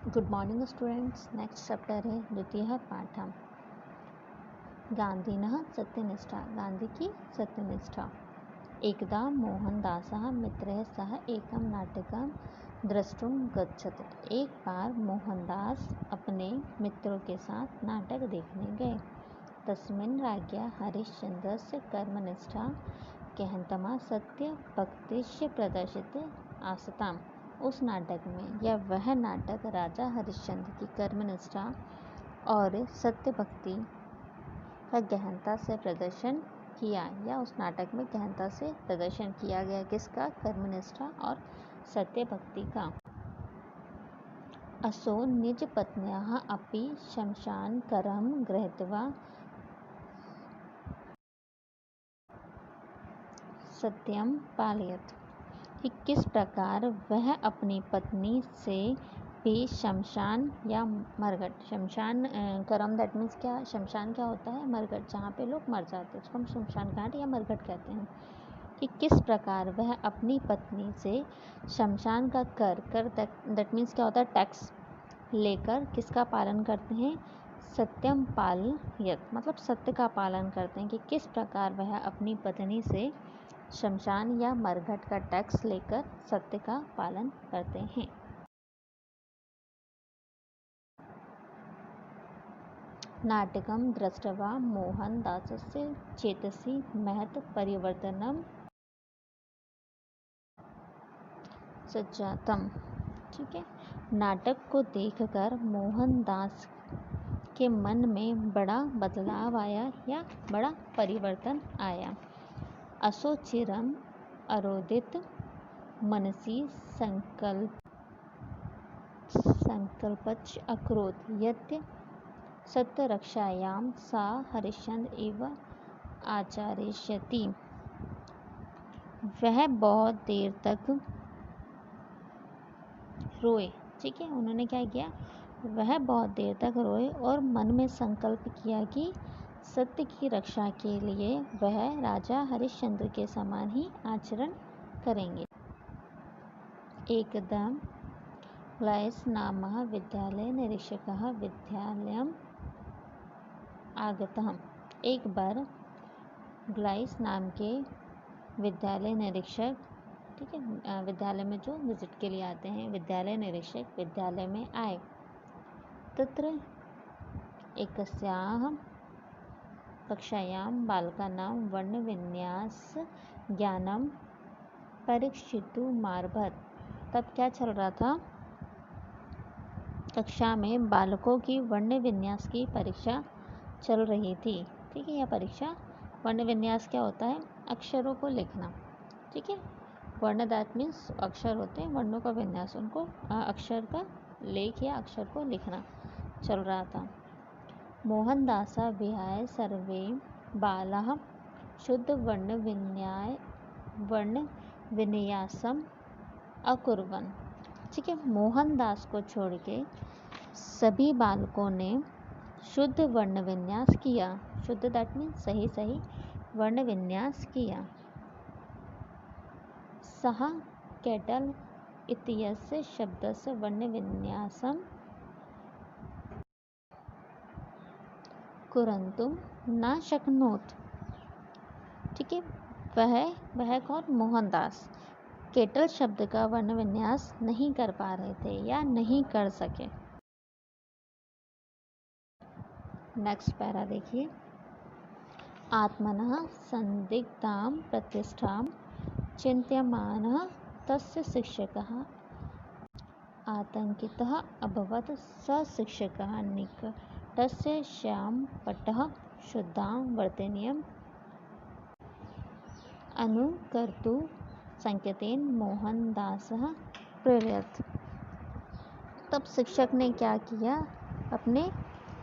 Good morning students. Next chapter है द्वितीय पाठम गान्धिनः सत्यनिष्ठा। गांधी की सत्यनिष्ठा। एकदा मोहनदासः मित्रैः सह एकं नाटकं द्रष्टुं गच्छत्। एक बार मोहनदास अपने मित्रों के साथ नाटक देखने गए। तस्मिन् राज्ञा हरिश्चन्द्रस्य कर्मनिष्ठा गहनतमा सत्यभक्तिश्च प्रदर्शित आसताम्। उस नाटक में या वह नाटक राजा हरिश्चंद्र की कर्मनिष्ठा और सत्य भक्ति का गहनता से प्रदर्शन किया, या उस नाटक में गहनता से प्रदर्शन किया गया। किसका? कर्मनिष्ठा और सत्य भक्ति का। असो निज पत्न्याः अपि शमशानकरं गृहीत्वा सत्यं पालयत्। कि किस प्रकार वह अपनी पत्नी से भी शमशान या मरघट, शमशान करम दैट मीन्स क्या? शमशान क्या होता है? मरघट, जहाँ पे लोग मर जाते हैं उसको हम शमशान घाट या मरघट कहते हैं। कि किस प्रकार वह अपनी पत्नी से शमशान का कर दैट मीन्स क्या होता है? टैक्स लेकर किसका पालन करते हैं? सत्यम पालयत, मतलब सत्य का पालन करते हैं। कि किस प्रकार वह अपनी पत्नी से शमशान या मरघट का टैक्स लेकर सत्य का पालन करते हैं। नाटकं दृष्ट्वा मोहनदासस्य चेतसि महत् परिवर्तनं सञ्जातम्। ठीक है। नाटक को देखकर मोहनदास के मन में बड़ा बदलाव आया या बड़ा परिवर्तन आया। असो चिरम अरोदित मनसी संकल्पच अकरोत् यत् सत्यरक्षायां सा हरिश्चंद्र एव आचरिष्यति। वह बहुत देर तक रोए। ठीक है, उन्होंने क्या किया? वह बहुत देर तक रोए और मन में संकल्प किया कि सत्य की रक्षा के लिए वह राजा हरिश्चंद्र के समान ही आचरण करेंगे। एकदम ग्लाइस नामः विद्यालय निरीक्षकः विद्यालयम् आगतः। एक बार ग्लाइस नाम के विद्यालय निरीक्षक, ठीक है, विद्यालय में जो विजिट के लिए आते हैं, विद्यालय निरीक्षक विद्यालय में आए। तत्र एकस्याः कक्षायां बालकानां वर्णविन्यास ज्ञानं परीक्षितुमारभत। तब क्या चल रहा था? कक्षा में बालकों की वर्ण विन्यास की परीक्षा चल रही थी। ठीक है, यह परीक्षा, वर्ण विन्यास क्या होता है? अक्षरों को लिखना। ठीक है, वर्ण दैट मीन्स अक्षर होते हैं, वर्णों का विन्यास, उनको अक्षर का लेख या अक्षर को लिखना चल रहा था। मोहनदास विहाय सर्वे बालाः शुद्ध वर्ण विन्यासम अकुर्वन्। ठीक है, मोहनदास को छोड़ के सभी बालकों ने शुद्ध वर्ण विन्यास किया। शुद्ध दैट मीन्स सही वर्ण विन्यास किया। सः केटल इत्यस्य शब्दस्य वर्ण विन्यासम कुरंतुम न शक्नोत। ठीक है, वह कौन? मोहनदास केटल शब्द का वर्ण विन्यास नहीं कर पा रहे थे या नहीं कर सके। नेक्स्ट पैरा देखिए। आत्मनः संदिग्धां प्रतिष्ठां चिंत्यमानः तस्य शिक्षकः आतंकितः अभवत्। स शिक्षकः निकटस्य श्यामपटः शुद्धां वर्तनीयम् अनुकर्तुं संकेतेन मोहनदासः प्रेरयत्। तब शिक्षक ने क्या किया? अपने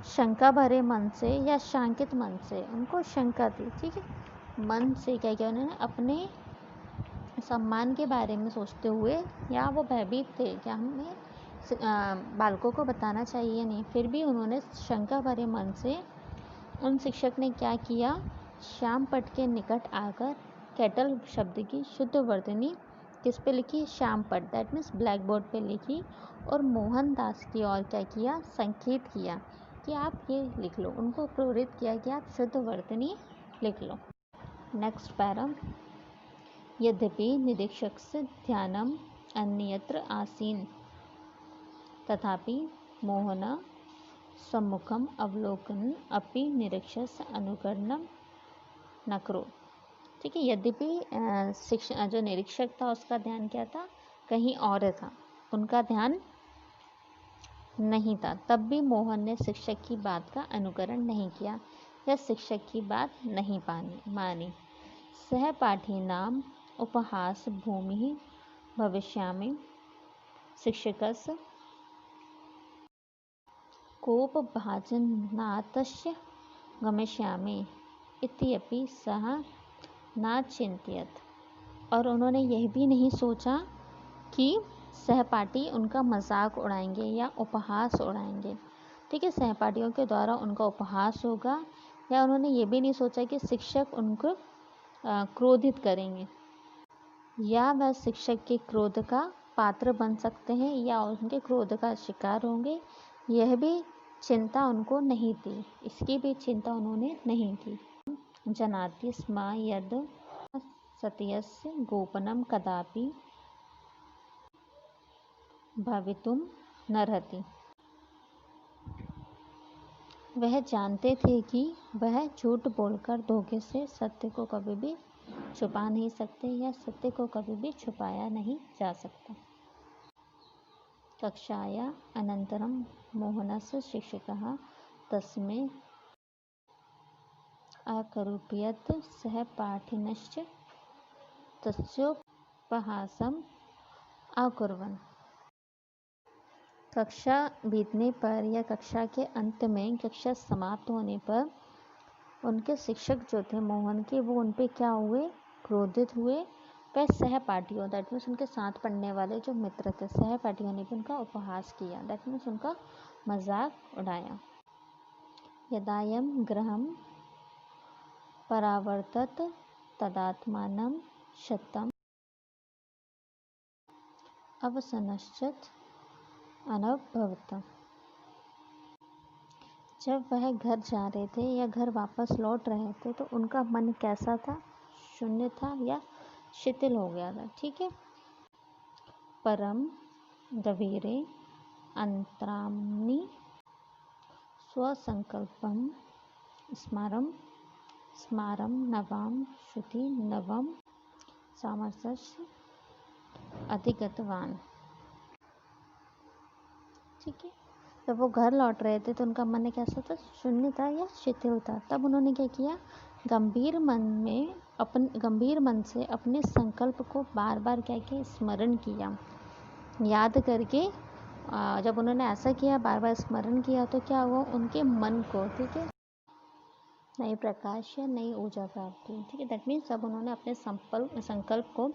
शंका भरे मन से या शंकित मन से, उनको शंका थी, ठीक है, मन से क्या किया उन्होंने? अपने सम्मान के बारे में सोचते हुए, या वो भयभीत थे क्या हमें बालकों को बताना चाहिए या नहीं, फिर भी उन्होंने शंका भरे मन से, उन शिक्षक ने क्या किया? श्यामपट के निकट आकर केटल शब्द की शुद्ध वर्तनी किस पे लिखी? श्याम पर, दैट मीन्स ब्लैक बोर्ड पे लिखी और मोहनदास की ओर क्या किया? संकेत किया कि आप ये लिख लो। उनको प्रेरित किया कि आप शुद्ध वर्तनी लिख लो। नेक्स्ट पैरा, यद्यपि निरीक्षक से ध्यानम अन्यत्र आसीन तथापि मोहन सम्मुखम अवलोकन अपि निरीक्षक अनुकरणम न करो। ठीक है, यद्यपि शिक्षक जो निरीक्षक था उसका ध्यान क्या था? कहीं और था, उनका ध्यान नहीं था, तब भी मोहन ने शिक्षक की बात का अनुकरण नहीं किया या शिक्षक की बात नहीं मानी। सहपाठी नाम उपहास भूमि भविष्यामि शिक्षकस्य कोपभाजनातस्य गमिष्यामि इत्यपि सः न चिंतियत। और उन्होंने यह भी नहीं सोचा कि सहपाठी उनका मजाक उड़ाएंगे या उपहास उड़ाएंगे। ठीक है, सहपाठियों के द्वारा उनका उपहास होगा, या उन्होंने ये भी नहीं सोचा कि शिक्षक उनको क्रोधित करेंगे या वह शिक्षक के क्रोध का पात्र बन सकते हैं या उनके क्रोध का शिकार होंगे। यह भी चिंता उनको नहीं थी, इसकी भी चिंता उन्होंने नहीं की। जनाति स्म यद् सत्यस्य गोपनं कदापि भवितुं नर्हति। वह जानते थे कि वह झूठ बोलकर धोखे से सत्य को कभी भी छुपा नहीं सकते या सत्य को कभी भी छुपाया नहीं जा सकता। कक्षाया अनन्तरं मोहनस्य शिक्षकः तस्मै अकरुपयत् सहपाठिनश्च तस्योपहासम् अकुर्वन्। कक्षा बीतने पर या कक्षा के अंत में, कक्षा समाप्त होने पर उनके शिक्षक जो थे मोहन के, वो उन पे क्या हुए? क्रोधित हुए। वह सहपाठियों, दैट मीन्स उनके साथ पढ़ने वाले जो मित्र थे, सहपाठियों ने भी उनका उपहास किया, दैट मीन्स उनका मजाक उड़ाया। यदायं गृहं परावर्तत तदात्मानं शतम् अवसनश्च अनभवत्। जब वह घर जा रहे थे या घर वापस लौट रहे थे तो उनका मन कैसा था? शून्य था या शिथिल हो गया था। ठीक है, परम गभीरे अंतराम्नि स्वसंकल्पम स्मारम नवाम श्रुति नवम सामर्थ्य अधिगतवान। ठीक है, जब वो घर लौट रहे थे तो उनका मन कैसा था? शून्य था या शिथिल था। तब उन्होंने क्या किया? गंभीर मन से अपने संकल्प को बार बार क्या किया? स्मरण किया, याद करके। जब उन्होंने ऐसा किया, बार बार स्मरण किया, तो क्या हुआ? उनके मन को, ठीक है, नई प्रकाश या नई ऊर्जा प्राप्त हुई। ठीक है, दैट मीन्स जब उन्होंने अपने संकल्प को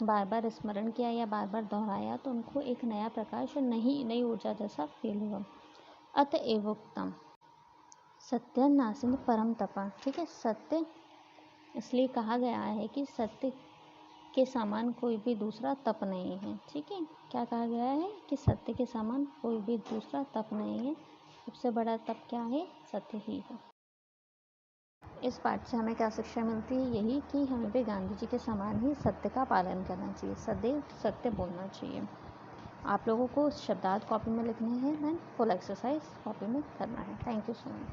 बार बार स्मरण किया या बार बार दोहराया तो उनको एक नया प्रकाश और नई ऊर्जा जैसा फील हुआ। अतएवोक्तम सत्य नासिंद परम तपा। ठीक है, सत्य इसलिए कहा गया है कि सत्य के समान कोई भी दूसरा तप नहीं है। ठीक है, क्या कहा गया है? कि सत्य के समान कोई भी दूसरा तप नहीं है। सबसे बड़ा तप क्या है? सत्य ही है। इस पाठ से हमें क्या शिक्षा मिलती है? यही कि हमें भी गांधी जी के समान ही सत्य का पालन करना चाहिए, सदैव सत्य बोलना चाहिए। आप लोगों को शब्दार्थ कॉपी में लिखने हैं एंड फुल एक्सरसाइज कॉपी में करना है। Thank you so much.